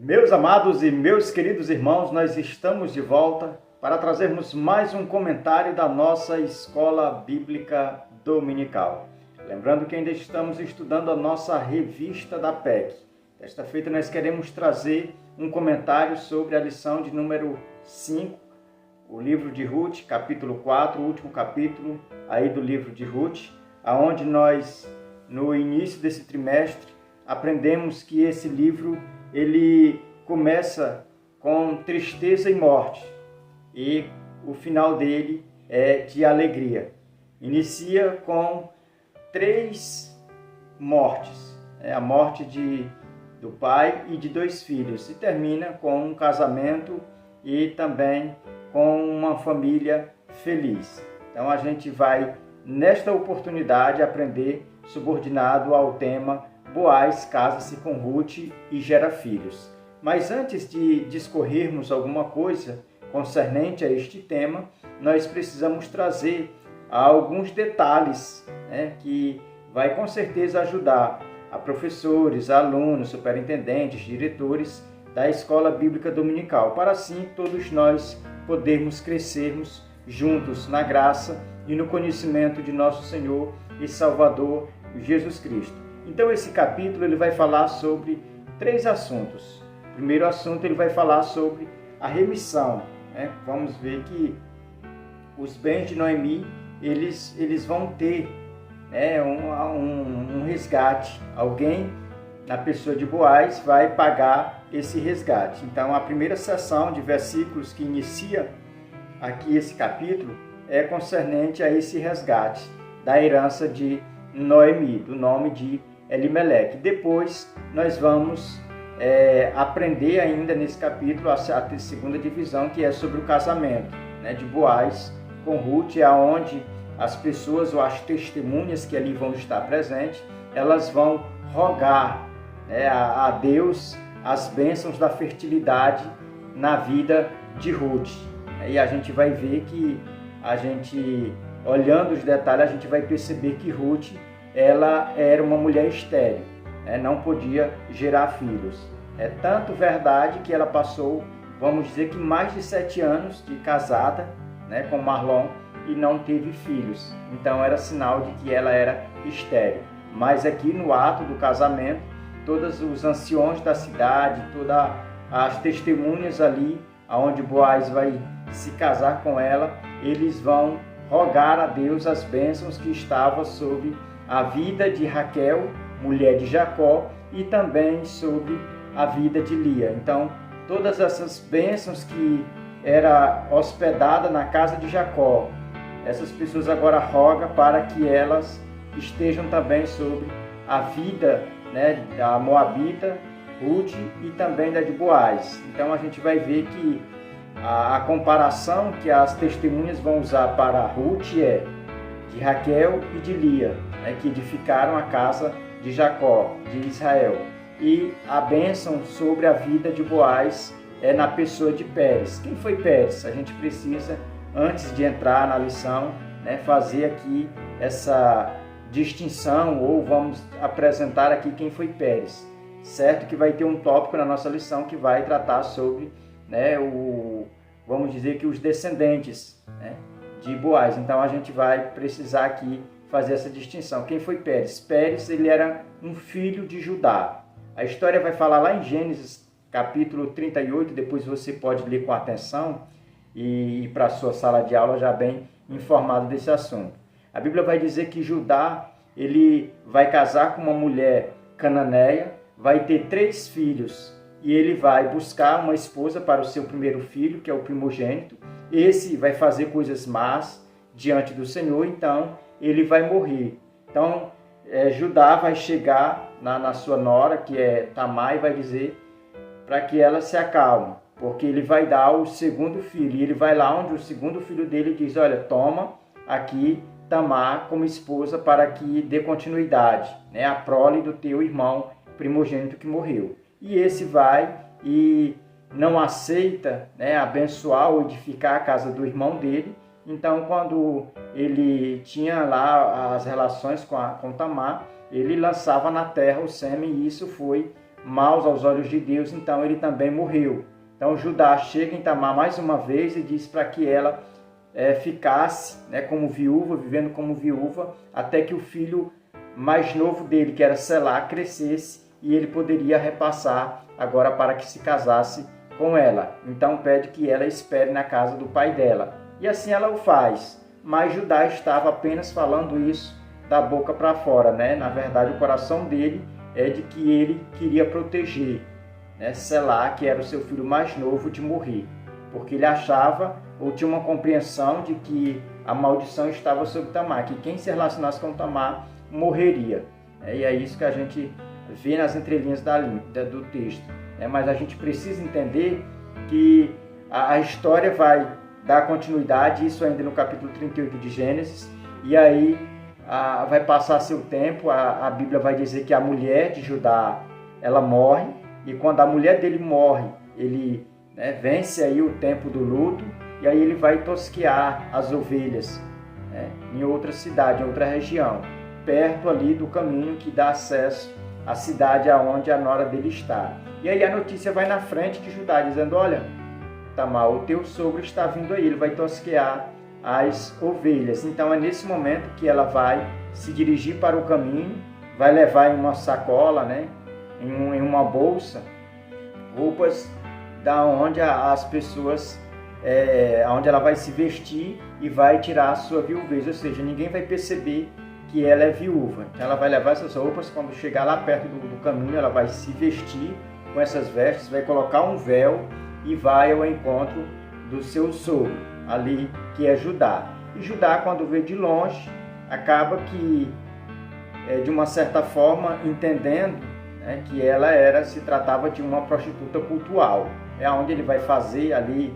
Meus amados e meus queridos irmãos, nós estamos de volta para trazermos mais um comentário da nossa Escola Bíblica Dominical. Lembrando que ainda estamos estudando a nossa revista da PEC. Desta feita nós queremos trazer um comentário sobre a lição de número 5, o livro de Ruth, capítulo 4, o último capítulo aí do livro de Ruth, aonde nós, no início desse trimestre, aprendemos que esse livro ele começa com tristeza e morte e o final dele é de alegria. Inicia com 3 mortes, a morte do pai e de 2 filhos, e termina com um casamento e também com uma família feliz. Então a gente vai, nesta oportunidade, aprender subordinado ao tema Boaz casa-se com Ruth e gera filhos. Mas antes de discorrermos alguma coisa concernente a este tema, nós precisamos trazer alguns detalhes, que vai com certeza ajudar a professores, alunos, superintendentes, diretores da Escola Bíblica Dominical, para assim todos nós podermos crescermos juntos na graça e no conhecimento de nosso Senhor e Salvador Jesus Cristo. Então esse capítulo ele vai falar sobre 3 assuntos. O primeiro assunto ele vai falar sobre a remissão. Vamos ver que os bens de Noemi eles vão ter um resgate. Alguém, na pessoa de Boaz, vai pagar esse resgate. Então a primeira seção de versículos que inicia aqui esse capítulo é concernente a esse resgate da herança de Noemi, do nome de Elimeleque. Depois nós vamos aprender ainda nesse capítulo a segunda divisão, que é sobre o casamento de Boaz com Ruth, aonde as pessoas ou as testemunhas que ali vão estar presentes, elas vão rogar a Deus as bênçãos da fertilidade na vida de Ruth. E a gente vai ver que olhando os detalhes, a gente vai perceber que Ruth ela era uma mulher estéril, não podia gerar filhos. É tanto verdade que ela passou, vamos dizer que mais de 7 anos de casada com Marlon e não teve filhos. Então era sinal de que ela era estéril. Mas aqui no ato do casamento, todos os anciões da cidade, todas as testemunhas ali, onde Boaz vai se casar com ela, eles vão rogar a Deus as bênçãos que estavam sobre a vida de Raquel, mulher de Jacó, e também sobre a vida de Lia. Então, todas essas bênçãos que era hospedada na casa de Jacó, essas pessoas agora rogam para que elas estejam também sobre a vida da Moabita, Ruth, e também da de Boaz. Então, a gente vai ver que a comparação que as testemunhas vão usar para Ruth é de Raquel e de Lia, que edificaram a casa de Jacó, de Israel. E a bênção sobre a vida de Boaz é na pessoa de Pérez. Quem foi Pérez? A gente precisa, antes de entrar na lição, fazer aqui essa distinção, ou vamos apresentar aqui quem foi Pérez. Certo que vai ter um tópico na nossa lição que vai tratar sobre vamos dizer que os descendentes de Boaz. Então a gente vai precisar aqui fazer essa distinção. Quem foi Pérez? Pérez ele era um filho de Judá. A história vai falar lá em Gênesis capítulo 38, depois você pode ler com atenção e ir para a sua sala de aula já bem informado desse assunto. A Bíblia vai dizer que Judá ele vai casar com uma mulher cananeia, vai ter 3 filhos, e ele vai buscar uma esposa para o seu primeiro filho, que é o primogênito. Esse vai fazer coisas más diante do Senhor, então ele vai morrer. Então Judá vai chegar na sua nora, que é Tamar, e vai dizer para que ela se acalme, porque ele vai dar o segundo filho. E ele vai lá onde o segundo filho dele diz: olha, toma aqui Tamar como esposa para que dê continuidade, a prole do teu irmão primogênito que morreu. E esse vai e não aceita abençoar ou edificar a casa do irmão dele. Então, quando ele tinha lá as relações com Tamar, ele lançava na terra o sêmen, e isso foi maus aos olhos de Deus, então ele também morreu. Então Judá chega em Tamar mais uma vez e diz para que ela ficasse, né, como viúva, vivendo como viúva, até que o filho mais novo dele, que era Selá, crescesse e ele poderia repassar agora para que se casasse com ela. Então pede que ela espere na casa do pai dela. E assim ela o faz. Mas Judá estava apenas falando isso da boca para fora, né? Na verdade, o coração dele é de que ele queria proteger, né, Selá, que era o seu filho mais novo, de morrer. Porque ele achava, ou tinha uma compreensão de que a maldição estava sobre Tamar, que quem se relacionasse com Tamar morreria. E é isso que a gente vê nas entrelinhas do texto. Mas a gente precisa entender que a história vai dar continuidade, isso ainda no capítulo 38 de Gênesis, e aí vai passar seu tempo, a Bíblia vai dizer que a mulher de Judá, ela morre, e quando a mulher dele morre, ele vence aí o tempo do luto, e aí ele vai tosquear as ovelhas, em outra cidade, em outra região, perto ali do caminho que dá acesso à cidade aonde a nora dele está. E aí a notícia vai na frente de Judá, dizendo: olha, Tamar, o teu sogro está vindo aí, ele vai tosquear as ovelhas. Então é nesse momento que ela vai se dirigir para o caminho, vai levar em uma sacola, em uma bolsa, roupas da onde as pessoas, onde ela vai se vestir e vai tirar a sua viuvez, ou seja, ninguém vai perceber que ela é viúva. Então ela vai levar essas roupas, quando chegar lá perto do caminho, ela vai se vestir com essas vestes, vai colocar um véu e vai ao encontro do seu sogro, ali, que é Judá. E Judá, quando vê de longe, acaba que, de uma certa forma, entendendo que ela se tratava de uma prostituta cultual. É onde ele vai fazer ali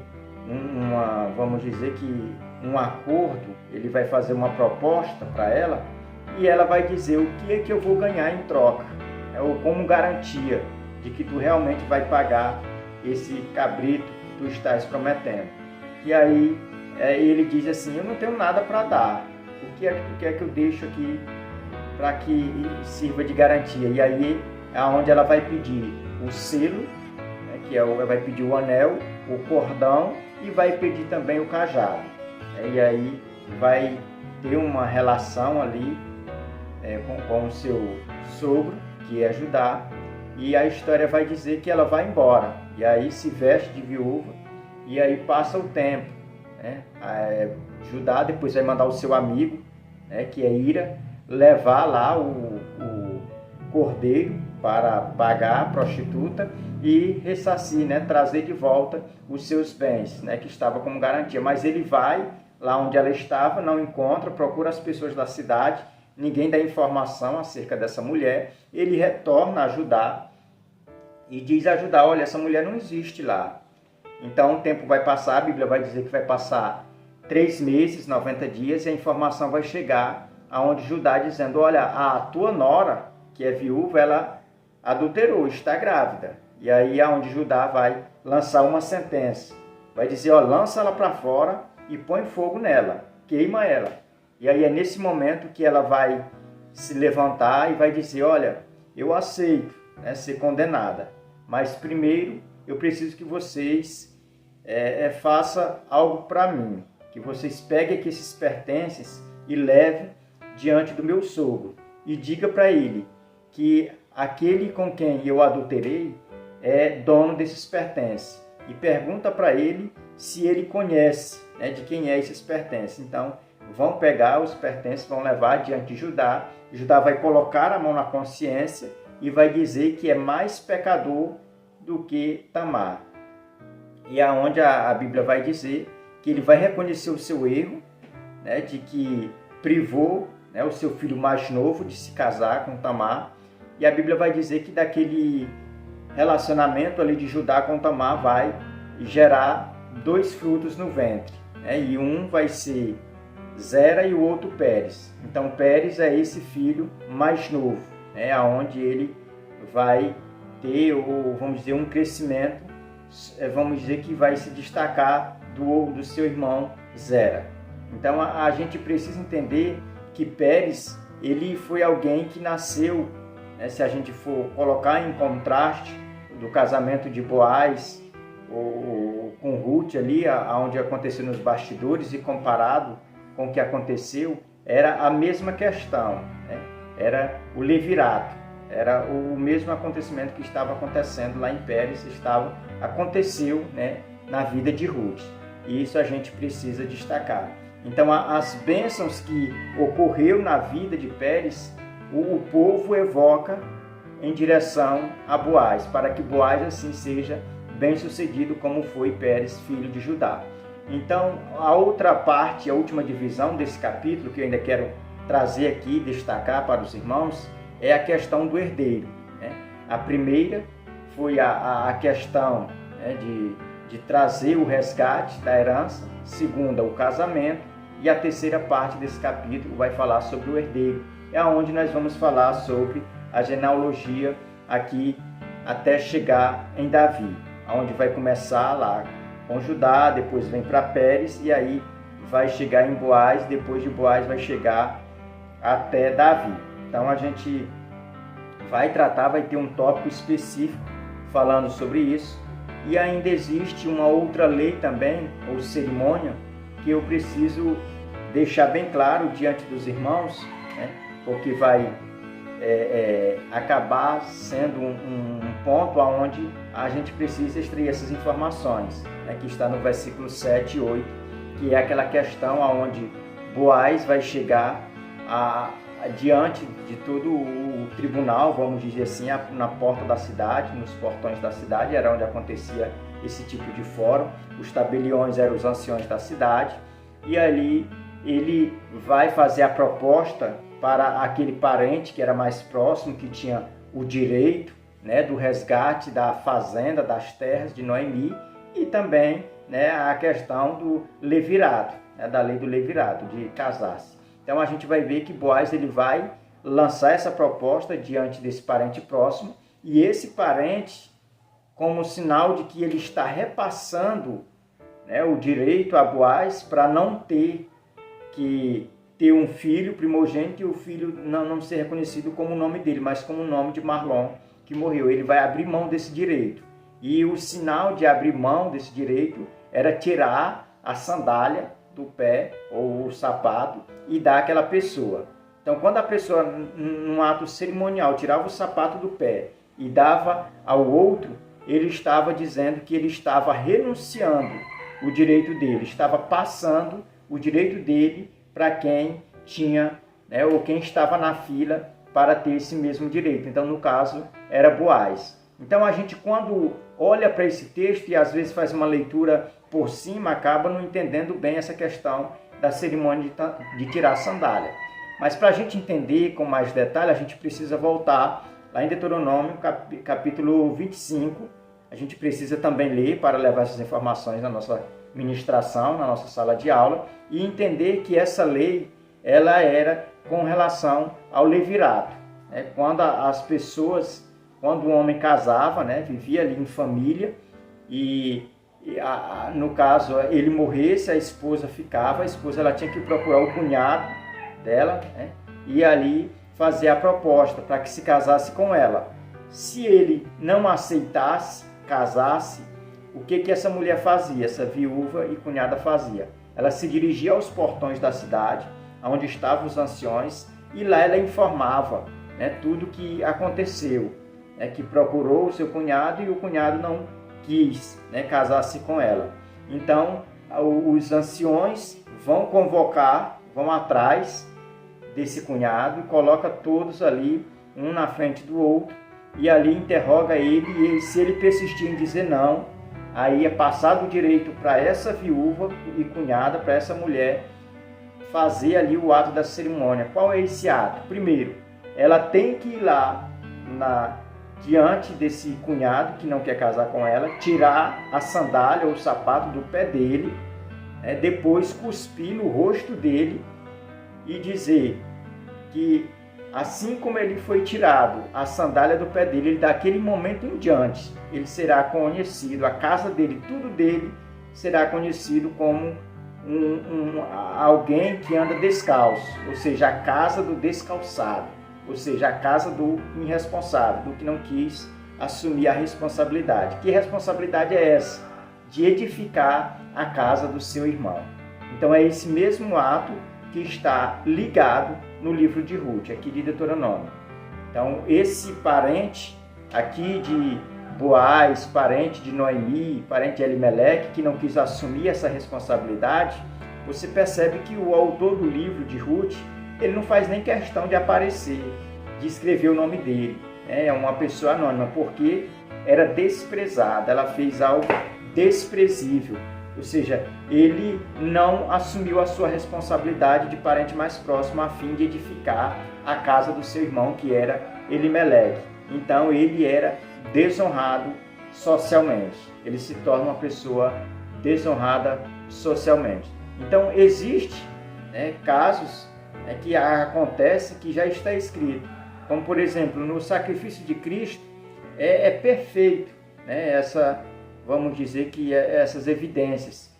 vamos dizer que um acordo, ele vai fazer uma proposta para ela, e ela vai dizer o que é que eu vou ganhar em troca, ou como garantia de que tu realmente vai pagar esse cabrito que tu estás prometendo. E aí ele diz assim: eu não tenho nada para dar, o que é que eu deixo aqui para que sirva de garantia? E aí é onde ela vai pedir o selo, que vai pedir o anel, o cordão, e vai pedir também o cajado. E aí vai ter uma relação ali com o seu sogro, que é Judá, e a história vai dizer que ela vai embora, e aí se veste de viúva, e aí passa o tempo. Judá depois vai mandar o seu amigo, que é Ira, levar lá o cordeiro para pagar a prostituta e ressarcir, trazer de volta os seus bens, que estava como garantia. Mas ele vai lá onde ela estava, não encontra, procura as pessoas da cidade, ninguém dá informação acerca dessa mulher. Ele retorna a Judá e diz a Judá: olha, essa mulher não existe lá. Então o tempo vai passar, a Bíblia vai dizer que vai passar 3 meses, 90 dias, e a informação vai chegar aonde Judá dizendo: olha, a tua nora, que é viúva, ela adulterou, está grávida. E aí é onde Judá vai lançar uma sentença. Vai dizer: lança ela para fora e põe fogo nela, queima ela. E aí é nesse momento que ela vai se levantar e vai dizer: olha, eu aceito ser condenada, mas primeiro eu preciso que vocês façam algo para mim, que vocês peguem aqui esses pertences e levem diante do meu sogro e diga para ele que aquele com quem eu adulterei é dono desses pertences, e pergunta para ele se ele conhece de quem é esses pertences. Então vão pegar os pertences, vão levar diante de Judá. Judá vai colocar a mão na consciência e vai dizer que é mais pecador do que Tamar. E é onde a Bíblia vai dizer que ele vai reconhecer o seu erro, de que privou o seu filho mais novo de se casar com Tamar. E a Bíblia vai dizer que daquele relacionamento ali de Judá com Tamar vai gerar 2 frutos no ventre. E um vai ser Zera e o outro Pérez. Então Pérez é esse filho mais novo, onde ele vai ter, vamos dizer, um crescimento, vamos dizer que vai se destacar do seu irmão Zera. Então a gente precisa entender que Pérez, ele foi alguém que nasceu né, se a gente for colocar em contraste do casamento de Boaz com Ruth ali, onde aconteceu nos bastidores, e comparado com o que aconteceu, era a mesma questão, né? Era o levirato, era o mesmo acontecimento que estava acontecendo lá em Pérez, aconteceu, né, na vida de Ruth, e isso a gente precisa destacar. Então, as bênçãos que ocorreu na vida de Pérez, o povo evoca em direção a Boaz, para que Boaz assim seja bem-sucedido como foi Pérez, filho de Judá. Então, a outra parte, a última divisão desse capítulo, que eu ainda quero trazer aqui, destacar para os irmãos, é a questão do herdeiro, né? A primeira foi a questão, né, de trazer o resgate da herança, segunda, o casamento, e a terceira parte desse capítulo vai falar sobre o herdeiro, é onde nós vamos falar sobre a genealogia aqui até chegar em Davi, onde vai começar lá com Judá, depois vem para Pérez, e aí vai chegar em Boaz, depois de Boaz vai chegar até Davi. Então a gente vai ter um tópico específico falando sobre isso. E ainda existe uma outra lei também, ou cerimônia, que eu preciso deixar bem claro diante dos irmãos, né? Porque vai acabar sendo um ponto onde a gente precisa extrair essas informações, né, que está no versículo 7 e 8, que é aquela questão onde Boaz vai chegar diante de todo o tribunal, vamos dizer assim, na porta da cidade, nos portões da cidade, era onde acontecia esse tipo de fórum. Os tabeliões eram os anciões da cidade, e ali ele vai fazer a proposta para aquele parente que era mais próximo, que tinha o direito, né, do resgate da fazenda, das terras de Noemi, e também, né, a questão do levirato, né, da lei do levirato, de casar-se. Então a gente vai ver que Boaz ele vai lançar essa proposta diante desse parente próximo, e esse parente, como sinal de que ele está repassando, né, o direito a Boaz para não ter um filho primogênito, e o filho não ser reconhecido como o nome dele, mas como o nome de Marlon, que morreu. Ele vai abrir mão desse direito. E o sinal de abrir mão desse direito era tirar a sandália do pé, ou o sapato, e dar àquela pessoa. Então, quando a pessoa, num ato cerimonial, tirava o sapato do pé e dava ao outro, ele estava dizendo que ele estava renunciando o direito dele, estava passando o direito dele para quem tinha, né, ou quem estava na fila para ter esse mesmo direito. Então, no caso, era Boaz. Então, a gente, quando olha para esse texto e às vezes faz uma leitura por cima, acaba não entendendo bem essa questão da cerimônia de tirar a sandália. Mas para a gente entender com mais detalhe, a gente precisa voltar lá em Deuteronômio, capítulo 25. A gente precisa também ler para levar essas informações na nossa ministração, na nossa sala de aula, e entender que essa lei ela era com relação ao levirato. Quando as pessoas, quando o homem casava, né, vivia ali em família, e no caso ele morresse, a esposa ficava, a esposa ela tinha que procurar o cunhado dela, né, e ali fazer a proposta para que se casasse com ela. Se ele não aceitasse, casasse, o que essa mulher fazia, essa viúva e cunhada fazia? Ela se dirigia aos portões da cidade, onde estavam os anciões, e lá ela informava, né, tudo o que aconteceu, né, que procurou o seu cunhado e o cunhado não quis, né, casar-se com ela. Então, os anciões vão convocar, vão atrás desse cunhado e coloca todos ali, um na frente do outro, e ali interroga ele, e se ele persistir em dizer não, aí é passado o direito para essa viúva e cunhada, para essa mulher, fazer ali o ato da cerimônia. Qual é esse ato? Primeiro, ela tem que ir lá diante desse cunhado que não quer casar com ela, tirar a sandália ou o sapato do pé dele, depois cuspir no rosto dele e dizer que assim como ele foi tirado a sandália do pé dele, ele, daquele momento em diante, ele será conhecido, a casa dele, tudo dele será conhecido como alguém que anda descalço, ou seja, a casa do descalçado. ou seja, a casa do irresponsável, do que não quis assumir a responsabilidade. Que responsabilidade é essa? De edificar a casa do seu irmão. Então é esse mesmo ato que está ligado no livro de Ruth, aqui de Deuteronômio. Então esse parente aqui de Boaz, parente de Noemi, parente de Elimeleque, que não quis assumir essa responsabilidade, você percebe que o autor do livro de Ruth, ele não faz nem questão de aparecer, de escrever o nome dele. É uma pessoa anônima, porque era desprezada, ela fez algo desprezível. Ou seja, ele não assumiu a sua responsabilidade de parente mais próximo a fim de edificar a casa do seu irmão, que era Elimeleque. Então ele era desonrado socialmente. Ele se torna uma pessoa desonrada socialmente. Então existe casos que acontecem que já está escrito. Como por exemplo, no sacrifício de Cristo é perfeito, vamos dizer que essas evidências.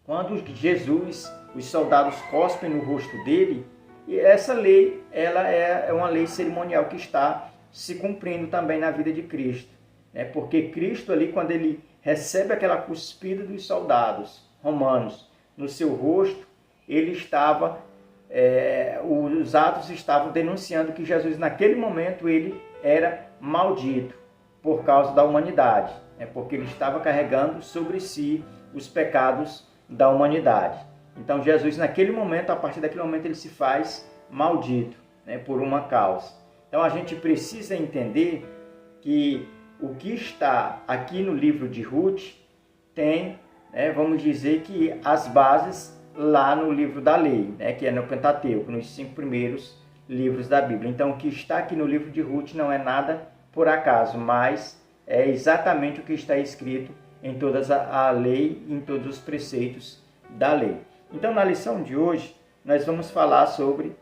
Quando Jesus, os soldados cospem no rosto dele, e essa lei ela é uma lei cerimonial que está se cumprindo também na vida de Cristo. Porque Cristo ali, quando ele recebe aquela cuspida dos soldados romanos no seu rosto, ele estava, os atos estavam denunciando que Jesus naquele momento ele era maldito por causa da humanidade, porque ele estava carregando sobre si os pecados da humanidade. Então Jesus naquele momento, a partir daquele momento, ele se faz maldito, por uma causa. Então a gente precisa entender que o que está aqui no livro de Ruth tem, vamos dizer que as bases lá no livro da lei, que é no Pentateuco, nos 5 primeiros livros da Bíblia. Então o que está aqui no livro de Ruth não é nada por acaso, mas é exatamente o que está escrito em toda a lei, em todos os preceitos da lei. Então na lição de hoje nós vamos falar sobre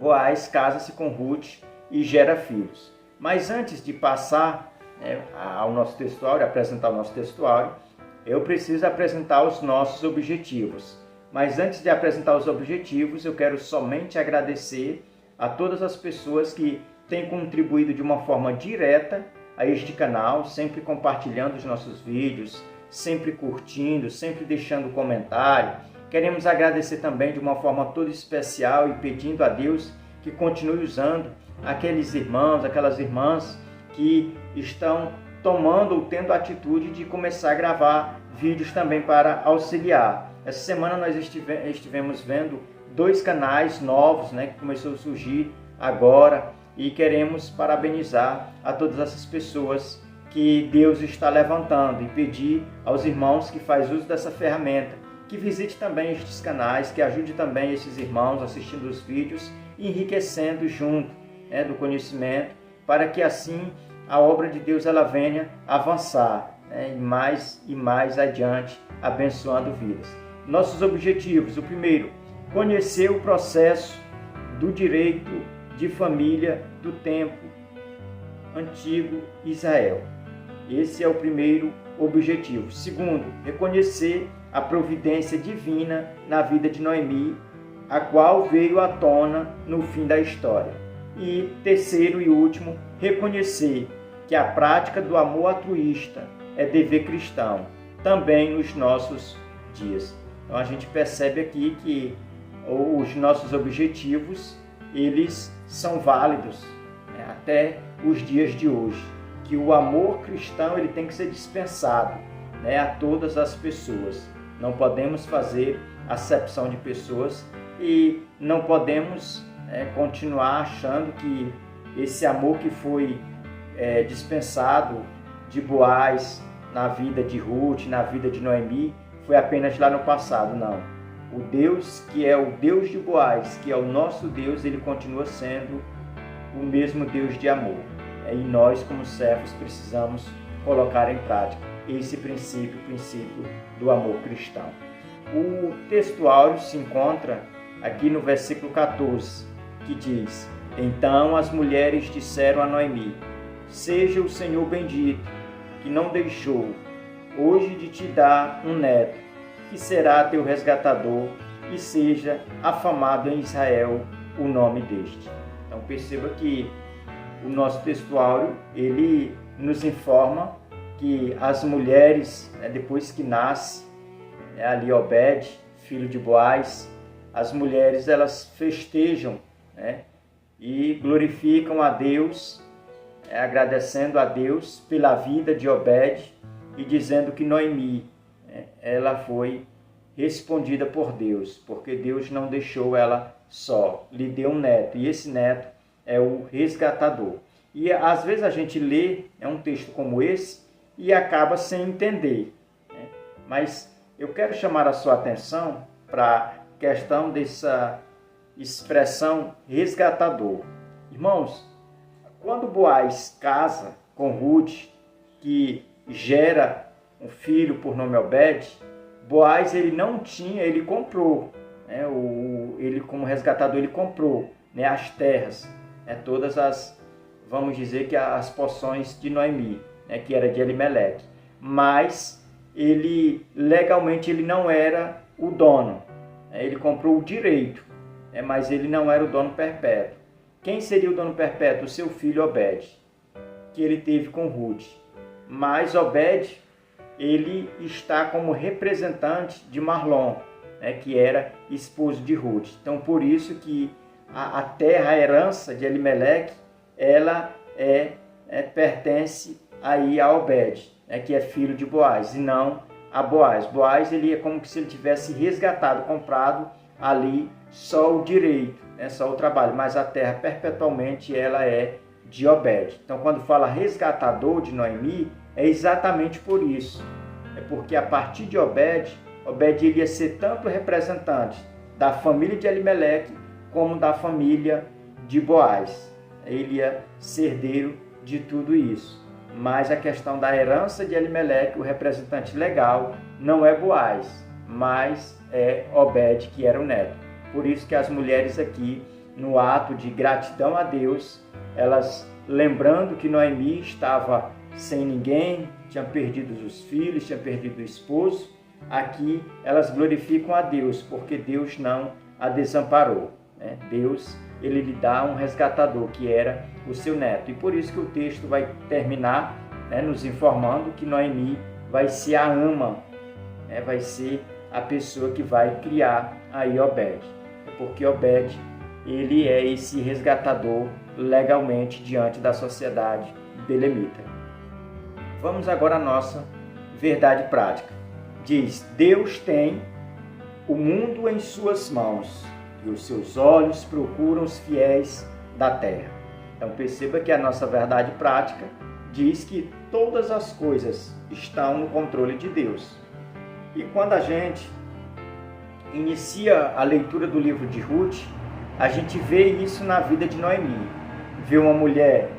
Boaz casa-se com Ruth e gera filhos. Mas antes de passar ao nosso textuário, apresentar o nosso textuário, eu preciso apresentar os nossos objetivos. Mas antes de apresentar os objetivos, eu quero somente agradecer a todas as pessoas que têm contribuído de uma forma direta a este canal, sempre compartilhando os nossos vídeos, sempre curtindo, sempre deixando comentário. Queremos agradecer também de uma forma toda especial e pedindo a Deus que continue usando aqueles irmãos, aquelas irmãs que estão tomando ou tendo a atitude de começar a gravar vídeos também para auxiliar. Essa semana nós estivemos vendo 2 canais novos, que começou a surgir agora, e queremos parabenizar a todas essas pessoas que Deus está levantando e pedir aos irmãos que fazem uso dessa ferramenta que visite também estes canais, que ajude também esses irmãos assistindo os vídeos e enriquecendo junto do conhecimento, para que assim a obra de Deus ela venha avançar e mais adiante, abençoando vidas. Nossos objetivos: o primeiro, conhecer o processo do direito de família do tempo antigo Israel. Esse é o primeiro objetivo. Segundo, reconhecer a providência divina na vida de Noemi, a qual veio à tona no fim da história. E terceiro e último, reconhecer que a prática do amor altruísta é dever cristão, também nos nossos dias. Então a gente percebe aqui que os nossos objetivos, eles são válidos até os dias de hoje, que o amor cristão ele tem que ser dispensado a todas as pessoas. Não podemos fazer acepção de pessoas e não podemos continuar achando que esse amor que foi dispensado de Boaz na vida de Ruth, na vida de Noemi, foi apenas lá no passado. Não. O Deus que é o Deus de Boaz, que é o nosso Deus, ele continua sendo o mesmo Deus de amor. E nós, como servos, precisamos colocar em prática esse princípio, o princípio do amor cristão. O textuário se encontra aqui no versículo 14, que diz: Então as mulheres disseram a Noemi: Seja o Senhor bendito, que não deixou hoje de te dar um neto, que será teu resgatador, e seja afamado em Israel o nome deste. Então perceba que o nosso textuário, ele nos informa que as mulheres, depois que nasce ali Obed, filho de Boaz, as mulheres elas festejam, e glorificam a Deus, agradecendo a Deus pela vida de Obed e dizendo que Noemi, ela foi respondida por Deus, porque Deus não deixou ela só, lhe deu um neto, e esse neto é o resgatador. E às vezes a gente lê um texto como esse e acaba sem entender, mas eu quero chamar a sua atenção para a questão dessa expressão resgatador. Irmãos, quando Boaz casa com Ruth, que gera um filho por nome Obed, Boaz ele comprou, ele como resgatador ele comprou, as terras, todas as, vamos dizer que as poções de Noemi, que era de Elimeleque, mas legalmente ele não era o dono, ele comprou o direito, mas ele não era o dono perpétuo. Quem seria o dono perpétuo? O seu filho Obed, que ele teve com Ruth. Mas Obed, ele está como representante de Mahlon, que era esposo de Ruth. Então, por isso que a terra, a herança de Elimeleque, ela pertence aí a Obed, que é filho de Boaz, e não a Boaz. Boaz, ele é como se ele tivesse resgatado, comprado ali só o direito, só o trabalho, mas a terra perpetualmente ela é de Obed. Então, quando fala resgatador de Noemi, é exatamente por isso. É porque a partir de Obed iria ser tanto representante da família de Elimeleque como da família de Boaz. Ele ia ser herdeiro de tudo isso. Mas a questão da herança de Elimeleque, o representante legal, não é Boaz, mas é Obed, que era o neto. Por isso que as mulheres aqui, no ato de gratidão a Deus, elas lembrando que Noemi estava sem ninguém, tinha perdido os filhos, tinha perdido o esposo, aqui elas glorificam a Deus, porque Deus não a desamparou. Deus, ele lhe dá um resgatador, que era o seu neto. E por isso que o texto vai terminar nos informando que Noemi vai ser a ama, vai ser a pessoa que vai criar aí Obed. Porque Obed, ele é esse resgatador legalmente diante da sociedade belemita. Vamos agora à nossa verdade prática. Diz: Deus tem o mundo em suas mãos e os seus olhos procuram os fiéis da terra. Então perceba que a nossa verdade prática diz que todas as coisas estão no controle de Deus. E quando a gente inicia a leitura do livro de Ruth, a gente vê isso na vida de Noemi. Vê uma mulher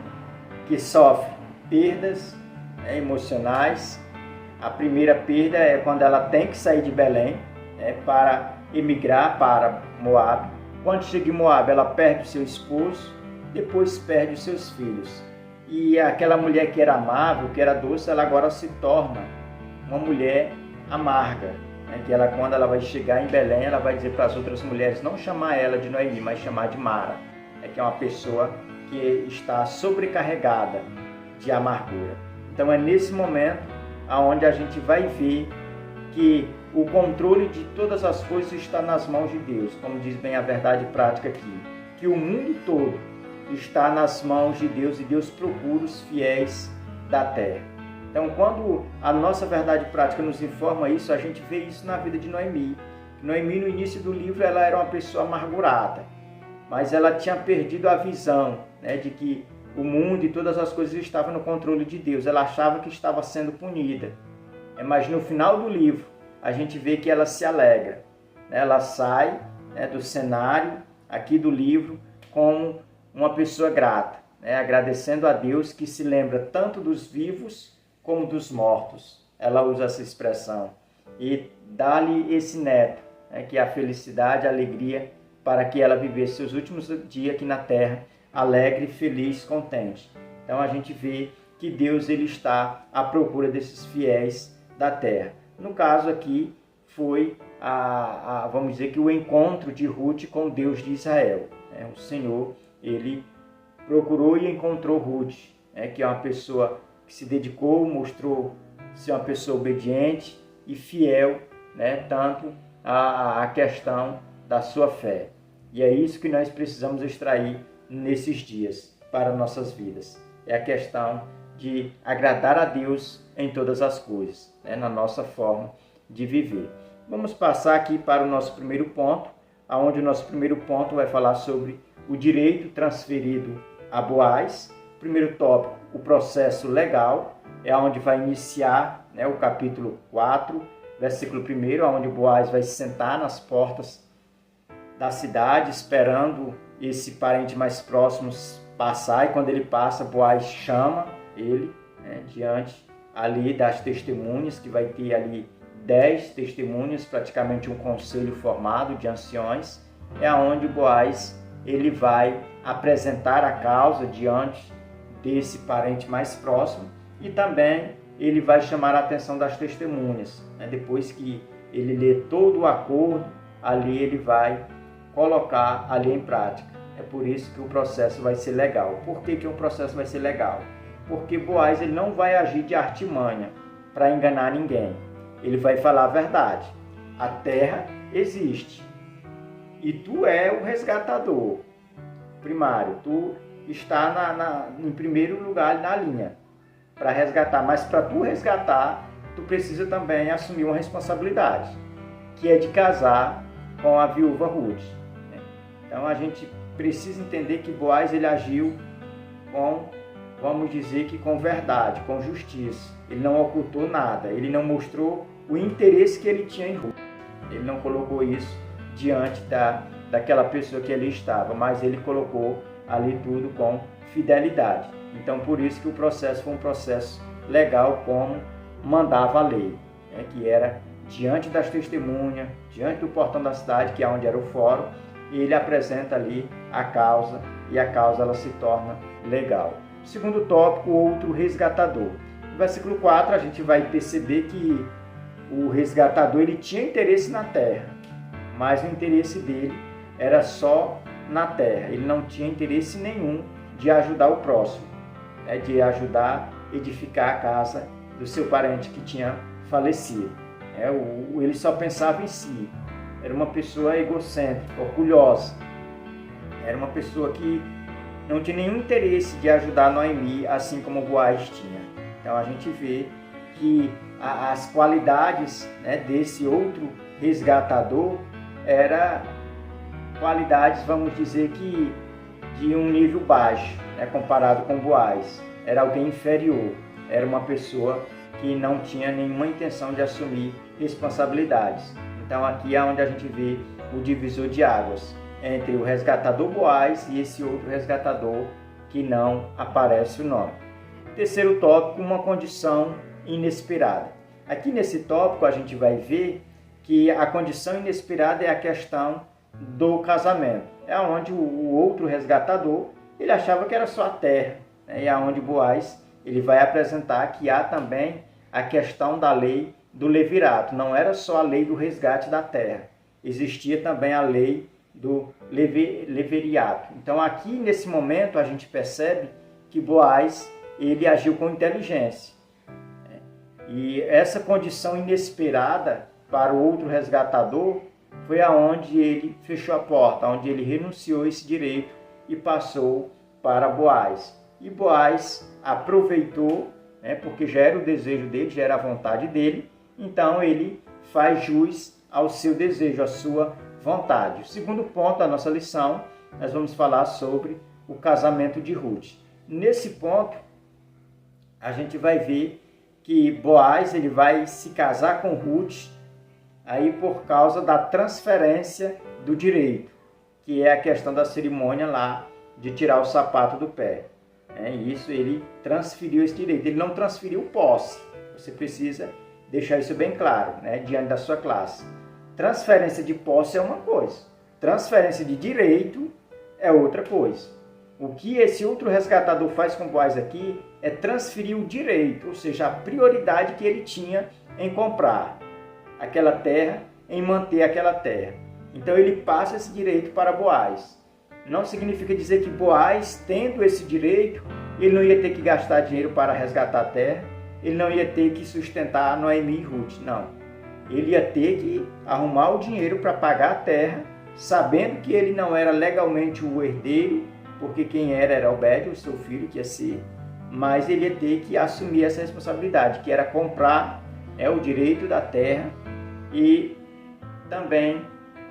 que sofre perdas emocionais. A primeira perda é quando ela tem que sair de Belém para emigrar para Moab. Quando chega em Moab, ela perde o seu esposo, depois perde os seus filhos. E aquela mulher que era amável, que era doce, ela agora se torna uma mulher amarga. Que ela, quando ela vai chegar em Belém, ela vai dizer para as outras mulheres não chamar ela de Noemi, mas chamar de Mara, que é uma pessoa que está sobrecarregada de amargura. Então é nesse momento onde a gente vai ver que o controle de todas as coisas está nas mãos de Deus, como diz bem a verdade prática aqui, que o mundo todo está nas mãos de Deus e Deus procura os fiéis da terra. Então, quando a nossa verdade prática nos informa isso, a gente vê isso na vida de Noemi. Noemi, no início do livro, ela era uma pessoa amargurada, mas ela tinha perdido a visão de que o mundo e todas as coisas estavam no controle de Deus. Ela achava que estava sendo punida. Mas no final do livro, a gente vê que ela se alegra. Ela sai do cenário aqui do livro como uma pessoa grata, agradecendo a Deus, que se lembra tanto dos vivos como dos mortos. Ela usa essa expressão. E dá-lhe esse neto, que é a felicidade, a alegria, para que ela vivesse seus últimos dias aqui na terra, alegre, feliz, contente. Então a gente vê que Deus ele está à procura desses fiéis da terra. No caso aqui foi vamos dizer que o encontro de Ruth com Deus de Israel. O Senhor ele procurou e encontrou Ruth, que é uma pessoa que se dedicou, mostrou ser uma pessoa obediente e fiel, tanto à questão da sua fé. E é isso que nós precisamos extrair nesses dias para nossas vidas. É a questão de agradar a Deus em todas as coisas, na nossa forma de viver. Vamos passar aqui para o nosso primeiro ponto, onde o nosso primeiro ponto vai falar sobre o direito transferido a Boaz. Primeiro tópico, o processo legal, é onde vai iniciar o capítulo 4, versículo 1, onde Boaz vai se sentar nas portas da cidade, esperando esse parente mais próximo passar, e quando ele passa, Boaz chama ele diante ali das testemunhas, que vai ter ali 10 testemunhas, praticamente um conselho formado de anciões, é onde Boaz ele vai apresentar a causa diante desse parente mais próximo, e também ele vai chamar a atenção das testemunhas. Depois que ele lê todo o acordo, ali ele vai colocar ali em prática. É por isso que o processo vai ser legal. Por que o processo vai ser legal? Porque Boaz ele não vai agir de artimanha para enganar ninguém. Ele vai falar a verdade. A terra existe e tu é o resgatador primário. Tu está em primeiro lugar na linha para resgatar. Mas para tu resgatar, tu precisa também assumir uma responsabilidade, que é de casar com a viúva Ruth. Então a gente precisa entender que Boaz ele agiu com, vamos dizer que com verdade, com justiça. Ele não ocultou nada, ele não mostrou o interesse que ele tinha em Ruth. Ele não colocou isso diante daquela pessoa que ali estava, mas ele colocou ali tudo com fidelidade. Então por isso que o processo foi um processo legal, como mandava a lei, que era diante das testemunhas, diante do portão da cidade, que é onde era o fórum, e ele apresenta ali a causa, e a causa ela se torna legal. Segundo tópico, outro resgatador. No versículo 4 a gente vai perceber que o resgatador ele tinha interesse na terra, mas o interesse dele era só na terra. Ele não tinha interesse nenhum de ajudar o próximo, de ajudar a edificar a casa do seu parente que tinha falecido. Ele só pensava em si. Era uma pessoa egocêntrica, orgulhosa. Era uma pessoa que não tinha nenhum interesse de ajudar Noemi, assim como Boaz tinha. Então a gente vê que as qualidades desse outro resgatador eram qualidades, vamos dizer que de um nível baixo, comparado com Boaz. Era alguém inferior, era uma pessoa que não tinha nenhuma intenção de assumir responsabilidades. Então aqui é onde a gente vê o divisor de águas entre o resgatador Boaz e esse outro resgatador que não aparece o nome. Terceiro tópico, uma condição inesperada. Aqui nesse tópico a gente vai ver que a condição inesperada é a questão do casamento. É onde o outro resgatador ele achava que era só a terra, e é onde Boaz ele vai apresentar que há também a questão da lei do levirato. Não era só a lei do resgate da terra, existia também a lei do leveriato. Então aqui nesse momento a gente percebe que Boaz ele agiu com inteligência. E essa condição inesperada para o outro resgatador foi aonde ele fechou a porta, onde ele renunciou esse direito e passou para Boaz. E Boaz aproveitou, porque já era o desejo dele, já era a vontade dele, então ele faz jus ao seu desejo, à sua vontade. O segundo ponto da nossa lição, nós vamos falar sobre o casamento de Ruth. Nesse ponto, a gente vai ver que Boaz ele vai se casar com Ruth aí por causa da transferência do direito, que é a questão da cerimônia lá de tirar o sapato do pé. Isso ele transferiu esse direito, ele não transferiu posse. Você precisa deixar isso bem claro, diante da sua classe. Transferência de posse é uma coisa, transferência de direito é outra coisa. O que esse outro resgatador faz com Boaz aqui é transferir o direito, ou seja, a prioridade que ele tinha em comprar aquela terra, em manter aquela terra. Então ele passa esse direito para Boaz. não significa dizer que Boaz, tendo esse direito, ele não ia ter que gastar dinheiro para resgatar a terra, ele não ia ter que sustentar Noemi e Ruth, não. Ele ia ter que arrumar o dinheiro para pagar a terra, sabendo que ele não era legalmente o herdeiro, porque quem era Obed, o seu filho, que ia ser, mas ele ia ter que assumir essa responsabilidade, que era comprar o direito da terra e também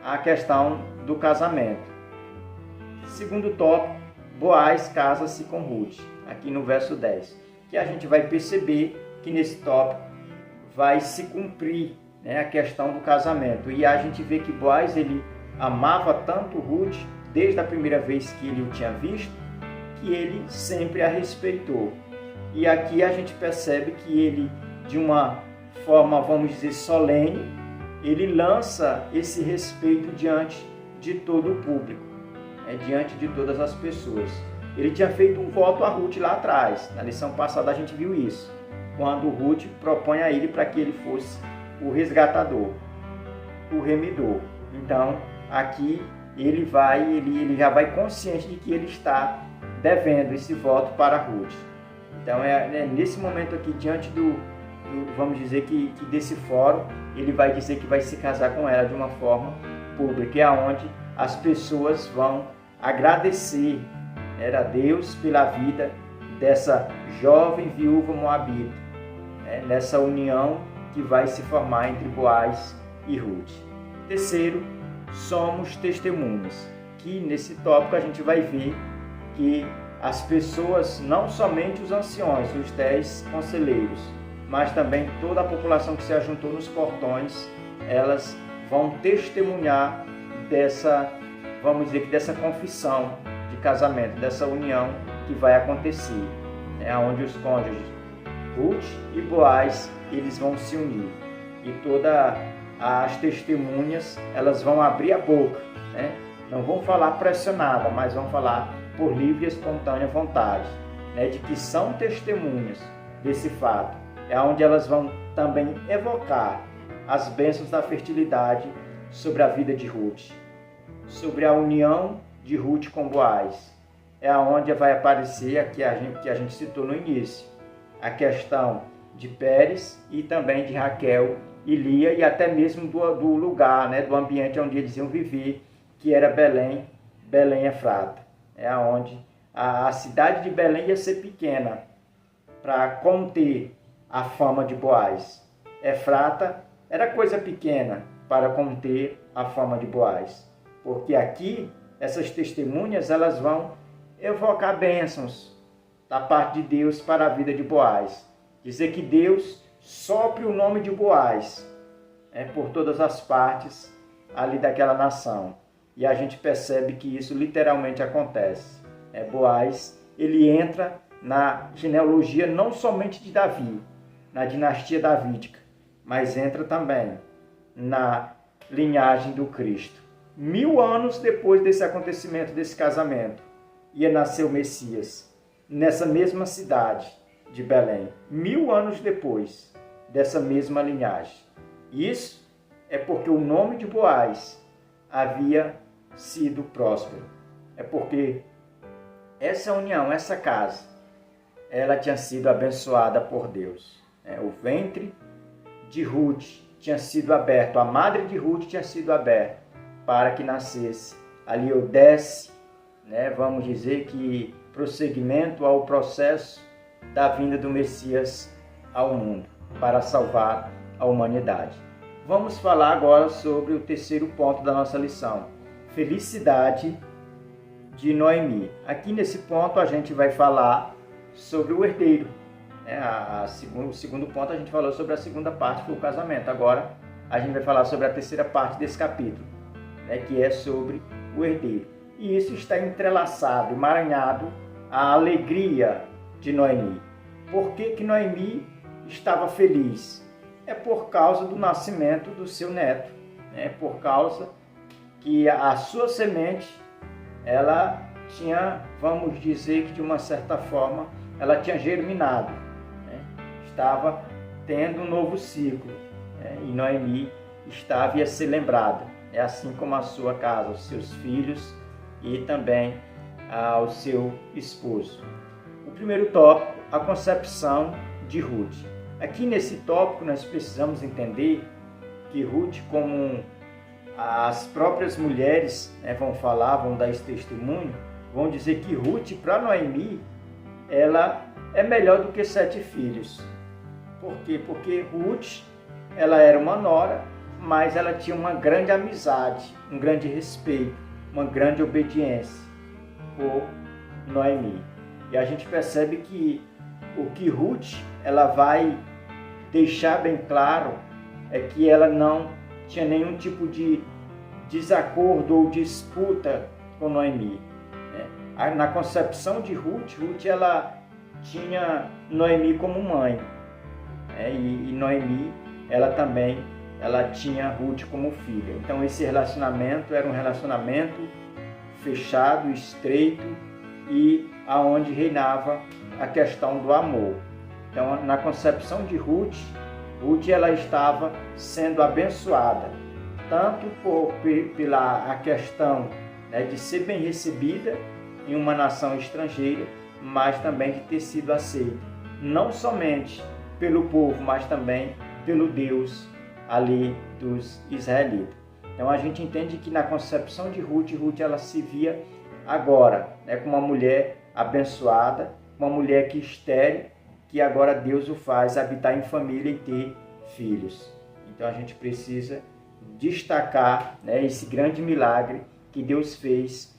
a questão do casamento. Segundo tópico, Boaz casa-se com Ruth, aqui no verso 10, que a gente vai perceber que nesse tópico vai se cumprir, a questão do casamento. E a gente vê que Boaz, ele amava tanto Ruth, desde a primeira vez que ele o tinha visto, que ele sempre a respeitou. E aqui a gente percebe que ele, de uma forma, vamos dizer, solene, ele lança esse respeito diante de todo o público, diante de todas as pessoas. Ele tinha feito um voto a Ruth lá atrás. Na lição passada a gente viu isso, quando Ruth propõe a ele para que ele fosse o resgatador, o remidor. Então, aqui ele já vai consciente de que ele está devendo esse voto para Ruth. Então, nesse momento aqui, diante vamos dizer que desse fórum, ele vai dizer que vai se casar com ela de uma forma pública, é onde as pessoas vão agradecer a Deus pela vida dessa jovem viúva moabita, nessa união que vai se formar entre Boaz e Ruth. Terceiro, somos testemunhas, que nesse tópico a gente vai ver que as pessoas, não somente os anciões, os 10 conselheiros, mas também toda a população que se ajuntou nos portões, elas vão testemunhar dessa, vamos dizer que dessa confissão de casamento, dessa união que vai acontecer, onde os cônjuges Ruth e Boaz, eles vão se unir. E todas as testemunhas, elas vão abrir a boca, não vão falar pressionada, mas vão falar por livre e espontânea vontade, de que são testemunhas desse fato. É onde elas vão também evocar as bênçãos da fertilidade sobre a vida de Ruth, sobre a união de Ruth com Boaz. É onde vai aparecer aqui que a gente citou no início, a questão de Pérez e também de Raquel e Lia, e até mesmo do lugar, do ambiente onde eles iam viver, que era Belém, Belém-Efrata. É onde a cidade de Belém ia ser pequena para conter a fama de Boaz. Efrata era coisa pequena para conter a fama de Boaz, porque aqui essas testemunhas, elas vão evocar bênçãos da parte de Deus para a vida de Boaz. Dizer que Deus sopre o nome de Boaz por todas as partes ali daquela nação. E a gente percebe que isso literalmente acontece. Boaz, ele entra na genealogia não somente de Davi, na dinastia davídica, mas entra também na linhagem do Cristo. 1000 anos depois desse acontecimento, desse casamento, ia nascer o Messias, nessa mesma cidade de Belém. 1000 anos depois dessa mesma linhagem. Isso é porque o nome de Boaz havia sido próspero. É porque essa união, essa casa, ela tinha sido abençoada por Deus. O ventre de Ruth tinha sido aberto, a madre de Ruth tinha sido aberta para que nascesse ali o desce, vamos dizer que prosseguimento ao processo da vinda do Messias ao mundo, para salvar a humanidade. Vamos falar agora sobre o terceiro ponto da nossa lição, felicidade de Noemi. Aqui nesse ponto a gente vai falar sobre o herdeiro. O segundo ponto a gente falou sobre a segunda parte, que foi o casamento. Agora a gente vai falar sobre a terceira parte desse capítulo, que é sobre o herdeiro. E isso está entrelaçado, emaranhado à alegria de Noemi. Por que Noemi estava feliz? É por causa do nascimento do seu neto. Por causa que a sua semente, ela tinha, vamos dizer que de uma certa forma, ela tinha germinado. Estava tendo um novo ciclo. E Noemi havia ser lembrada. Assim como a sua casa, os seus filhos, e também ao seu esposo. O primeiro tópico, a concepção de Ruth. Aqui nesse tópico nós precisamos entender que Ruth, como as próprias mulheres vão falar, vão dar esse testemunho, vão dizer que Ruth, para Noemi, ela é melhor do que 7 filhos. Por quê? Porque Ruth, ela era uma nora, mas ela tinha uma grande amizade, um grande respeito, uma grande obediência por Noemi. E a gente percebe que o que Ruth ela vai deixar bem claro é que ela não tinha nenhum tipo de desacordo ou disputa com Noemi. Na concepção de Ruth, ela tinha Noemi como mãe. E Noemi, ela tinha Ruth como filha. Então esse relacionamento era um relacionamento fechado, estreito, e aonde reinava a questão do amor. Então, na concepção de Ruth ela estava sendo abençoada, tanto pela questão de ser bem recebida em uma nação estrangeira, mas também de ter sido aceita, não somente pelo povo, mas também pelo Deus ali dos israelitas. Então a gente entende que na concepção de Ruth ela se via agora como uma mulher abençoada, uma mulher que estéril, que agora Deus o faz habitar em família e ter filhos. Então a gente precisa destacar esse grande milagre que Deus fez,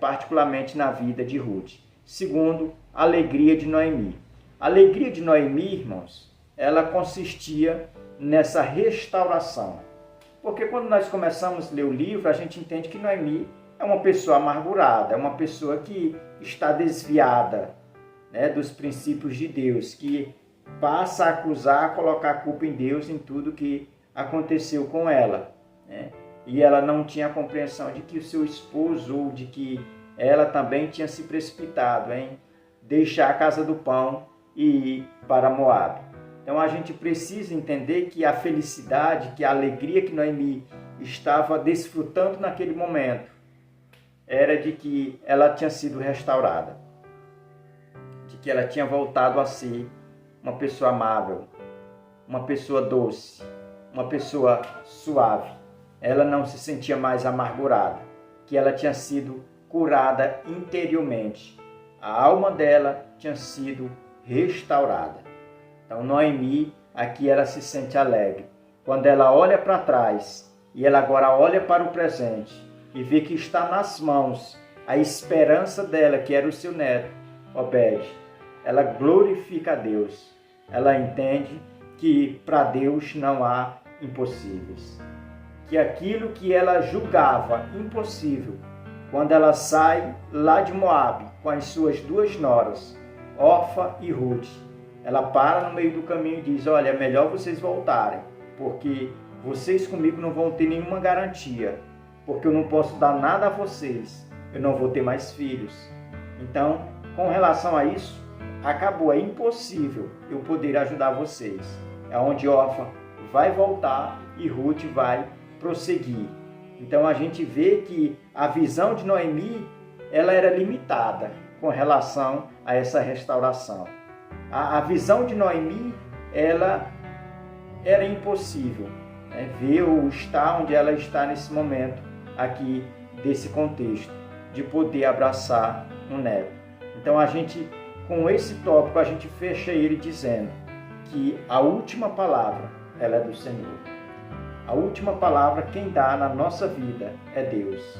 particularmente na vida de Ruth. Segundo, a alegria de Noemi. A alegria de Noemi, irmãos, ela consistia nessa restauração. Porque quando nós começamos a ler o livro, a gente entende que Noemi é uma pessoa amargurada, é uma pessoa que está desviada dos princípios de Deus, que passa a acusar, a colocar a culpa em Deus em tudo que aconteceu com ela. E ela não tinha a compreensão de que o seu esposo, ou de que ela também tinha se precipitado em deixar a casa do pão e ir para Moabe. Então a gente precisa entender que a felicidade, que a alegria que Noemi estava desfrutando naquele momento, era de que ela tinha sido restaurada, de que ela tinha voltado a ser uma pessoa amável, uma pessoa doce, uma pessoa suave. Ela não se sentia mais amargurada, que ela tinha sido curada interiormente. A alma dela tinha sido restaurada. Então Noemi, aqui ela se sente alegre. Quando ela olha para trás e ela agora olha para o presente e vê que está nas mãos a esperança dela, que era o seu neto, Obed, ela glorifica a Deus. Ela entende que para Deus não há impossíveis. Que aquilo que ela julgava impossível, quando ela sai lá de Moabe com as suas 2 noras, Orfa e Ruth, ela para no meio do caminho e diz: olha, é melhor vocês voltarem, porque vocês comigo não vão ter nenhuma garantia, porque eu não posso dar nada a vocês, eu não vou ter mais filhos. Então, com relação a isso, acabou, é impossível eu poder ajudar vocês. É onde Orfa vai voltar e Ruth vai prosseguir. Então a gente vê que a visão de Noemi, ela era limitada com relação a essa restauração. A visão de Noemi, ela era impossível ver ou estar onde ela está nesse momento aqui desse contexto, de poder abraçar um neto. Então a gente, com esse tópico, a gente fecha ele dizendo que a última palavra, ela é do Senhor. A última palavra quem dá na nossa vida é Deus.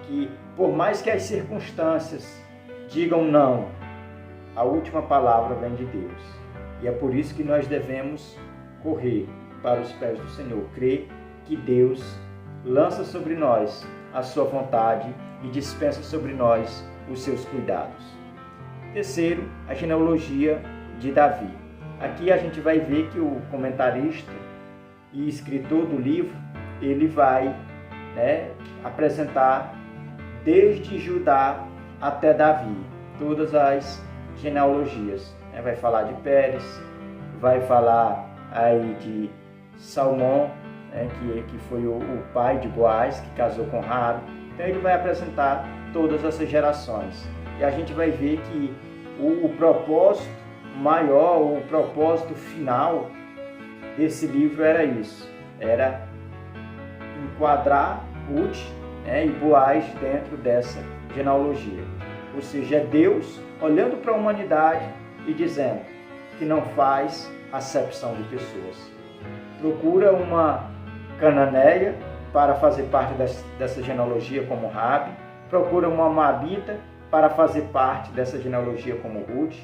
Que por mais que as circunstâncias digam não, a última palavra vem de Deus. E é por isso que nós devemos correr para os pés do Senhor, crer que Deus lança sobre nós a sua vontade e dispensa sobre nós os seus cuidados. Terceiro, a genealogia de Davi. Aqui a gente vai ver que o comentarista e escritor do livro, ele vai apresentar desde Judá até Davi, todas as genealogias. Vai falar de Pérez, vai falar aí de Salmão, que foi o pai de Boaz, que casou com Raabe. Então ele vai apresentar todas essas gerações. E a gente vai ver que o propósito maior, o propósito final desse livro era isso, era enquadrar Ruth, e Boaz dentro dessa genealogia. Ou seja, é Deus olhando para a humanidade e dizendo que não faz acepção de pessoas. Procura uma cananeia para fazer parte dessa genealogia como Rabi, procura uma moabita para fazer parte dessa genealogia como Ruth,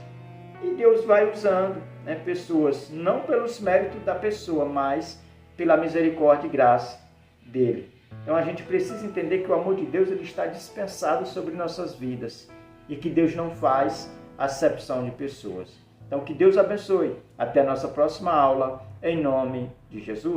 e Deus vai usando pessoas, não pelos méritos da pessoa, mas pela misericórdia e graça dele. Então a gente precisa entender que o amor de Deus ele está dispensado sobre nossas vidas e que Deus não faz acepção de pessoas. Então que Deus abençoe. Até a nossa próxima aula, em nome de Jesus.